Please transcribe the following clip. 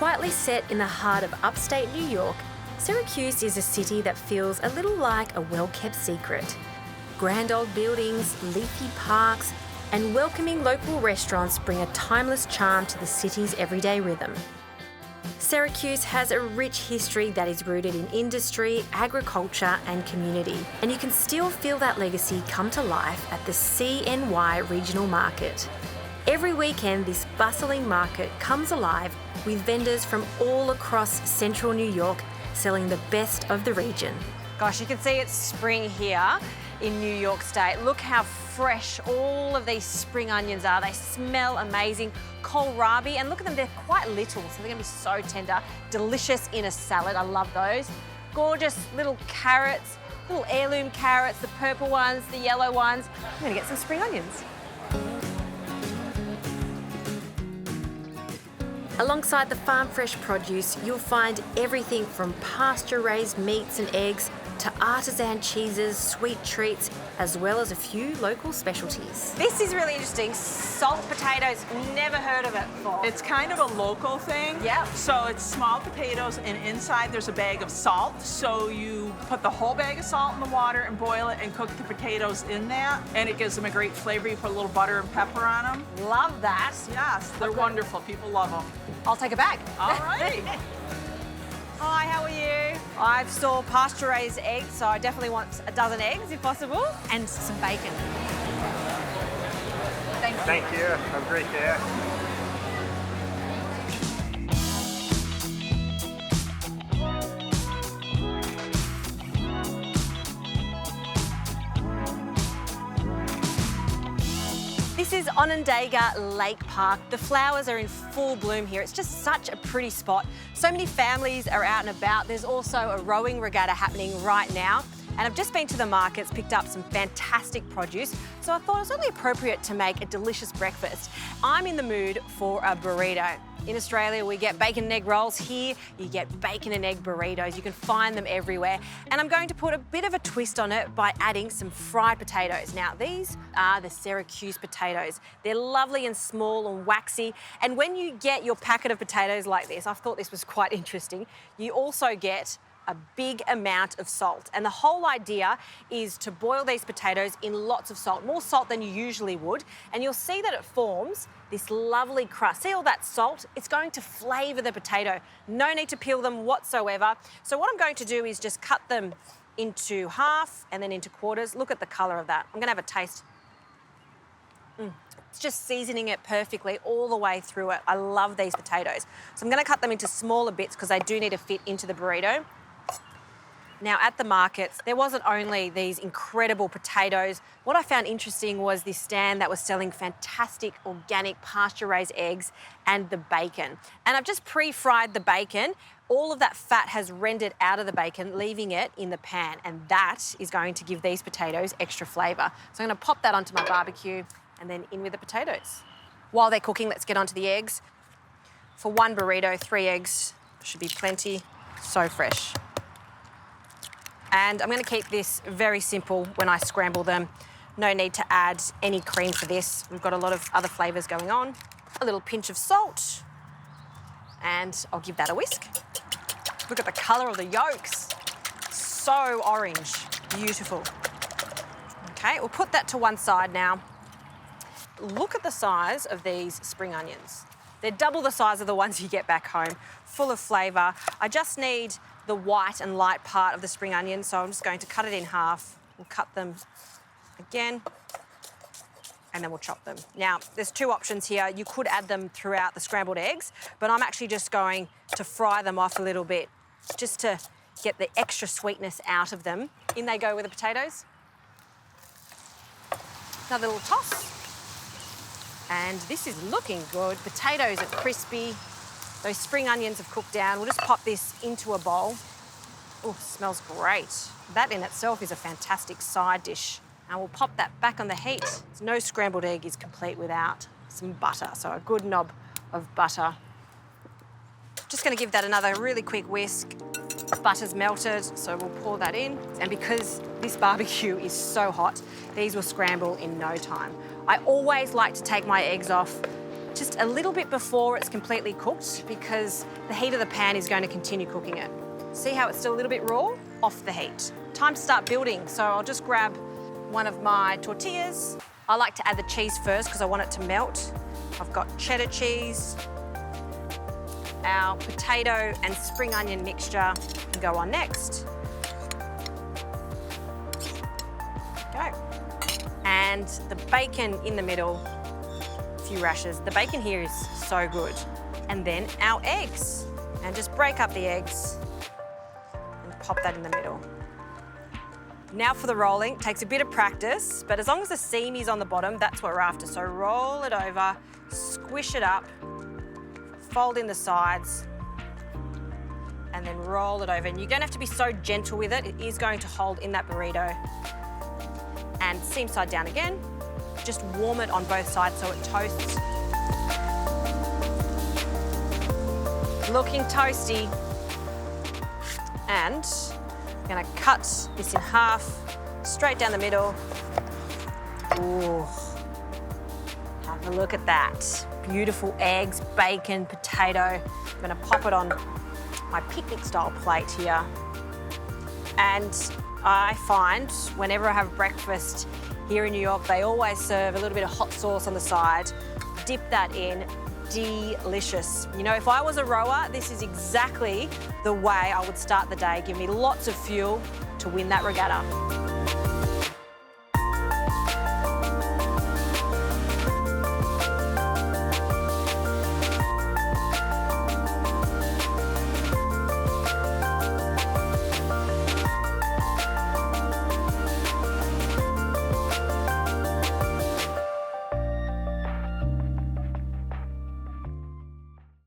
Quietly set in the heart of upstate New York, Syracuse is a city that feels a little like a well-kept secret. Grand old buildings, leafy parks, and welcoming local restaurants bring a timeless charm to the city's everyday rhythm. Syracuse has a rich history that is rooted in industry, agriculture, and community, and you can still feel that legacy come to life at the CNY Regional Market. Every weekend, this bustling market comes alive with vendors from all across central New York selling the best of the region. Gosh, you can see it's spring here in New York State. Look how fresh all of these spring onions are. They smell amazing. Kohlrabi, and look at them, they're quite little, so they're gonna be so tender. Delicious in a salad, I love those. Gorgeous little carrots, little heirloom carrots, the purple ones, the yellow ones. I'm gonna get some spring onions. Alongside the farm fresh produce, you'll find everything from pasture-raised meats and eggs to artisan cheeses, sweet treats, as well as a few local specialties. This is really interesting. Salt potatoes, never heard of it before. It's kind of a local thing. Yeah. So it's small potatoes, and inside there's a bag of salt. So you put the whole bag of salt in the water and boil it and cook the potatoes in that, and it gives them a great flavor. You put a little butter and pepper on them. Love that. Yes, they're wonderful. People love them. I'll take a bag. All right. Hi, how are you? I've saw pasture-raised eggs, so I definitely want a dozen eggs if possible, and some bacon. Thank you. Thank you. Have a great day. This is Onondaga Lake Park. The flowers are in full bloom here. It's just such a pretty spot. So many families are out and about. There's also a rowing regatta happening right now. And I've just been to the markets, picked up some fantastic produce, so I thought it was only appropriate to make a delicious breakfast. I'm in the mood for a burrito. In Australia, we get bacon and egg rolls. Here, you get bacon and egg burritos. You can find them everywhere. And I'm going to put a bit of a twist on it by adding some fried potatoes. Now, these are the Syracuse potatoes. They're lovely and small and waxy. And when you get your packet of potatoes like this, I thought this was quite interesting, you also get a big amount of salt. And the whole idea is to boil these potatoes in lots of salt, more salt than you usually would. And you'll see that it forms this lovely crust. See all that salt? It's going to flavour the potato. No need to peel them whatsoever. So what I'm going to do is just cut them into half and then into quarters. Look at the colour of that. I'm gonna have a taste. It's just seasoning it perfectly all the way through it. I love these potatoes. So I'm gonna cut them into smaller bits because they do need to fit into the burrito. Now, at the markets, there wasn't only these incredible potatoes. What I found interesting was this stand that was selling fantastic organic pasture-raised eggs and the bacon. And I've just pre-fried the bacon. All of that fat has rendered out of the bacon, leaving it in the pan. And that is going to give these potatoes extra flavour. So I'm going to pop that onto my barbecue and then in with the potatoes. While they're cooking, let's get onto the eggs. For one burrito, 3 eggs should be plenty. So fresh. And I'm going to keep this very simple when I scramble them. No need to add any cream for this. We've got a lot of other flavours going on. A little pinch of salt. And I'll give that a whisk. Look at the colour of the yolks. So orange. Beautiful. Okay, we'll put that to one side now. Look at the size of these spring onions. They're double the size of the ones you get back home. Full of flavour. I just need the white and light part of the spring onion, so I'm just going to cut it in half. We'll cut them again, and then we'll chop them. Now, there's 2 options here. You could add them throughout the scrambled eggs, but I'm actually just going to fry them off a little bit, just to get the extra sweetness out of them. In they go with the potatoes. Another little toss. And this is looking good. Potatoes are crispy. Those spring onions have cooked down. We'll just pop this into a bowl. Oh, smells great. That in itself is a fantastic side dish. And we'll pop that back on the heat. No scrambled egg is complete without some butter, so a good knob of butter. Just gonna give that another really quick whisk. Butter's melted, so we'll pour that in. And because this barbecue is so hot, these will scramble in no time. I always like to take my eggs off just a little bit before it's completely cooked because the heat of the pan is going to continue cooking it. See how it's still a little bit raw? Off the heat. Time to start building, so I'll just grab one of my tortillas. I like to add the cheese first because I want it to melt. I've got cheddar cheese. Our potato and spring onion mixture can go on next. Go. And the bacon in the middle, a few rashers. The bacon here is so good. And then our eggs. And just break up the eggs and pop that in the middle. Now for the rolling, takes a bit of practice, but as long as the seam is on the bottom, that's what we're after. So roll it over, squish it up, fold in the sides, and then roll it over. And you're gonna have to be so gentle with it. It is going to hold in that burrito. And seam side down again. Just warm it on both sides so it toasts. Looking toasty. And I'm gonna cut this in half, straight down the middle. Ooh, have a look at that. Beautiful eggs, bacon, potato. I'm gonna pop it on my picnic style plate here. And I find whenever I have breakfast here in New York, they always serve a little bit of hot sauce on the side. Dip that in, delicious. You know, if I was a rower, this is exactly the way I would start the day. Give me lots of fuel to win that regatta.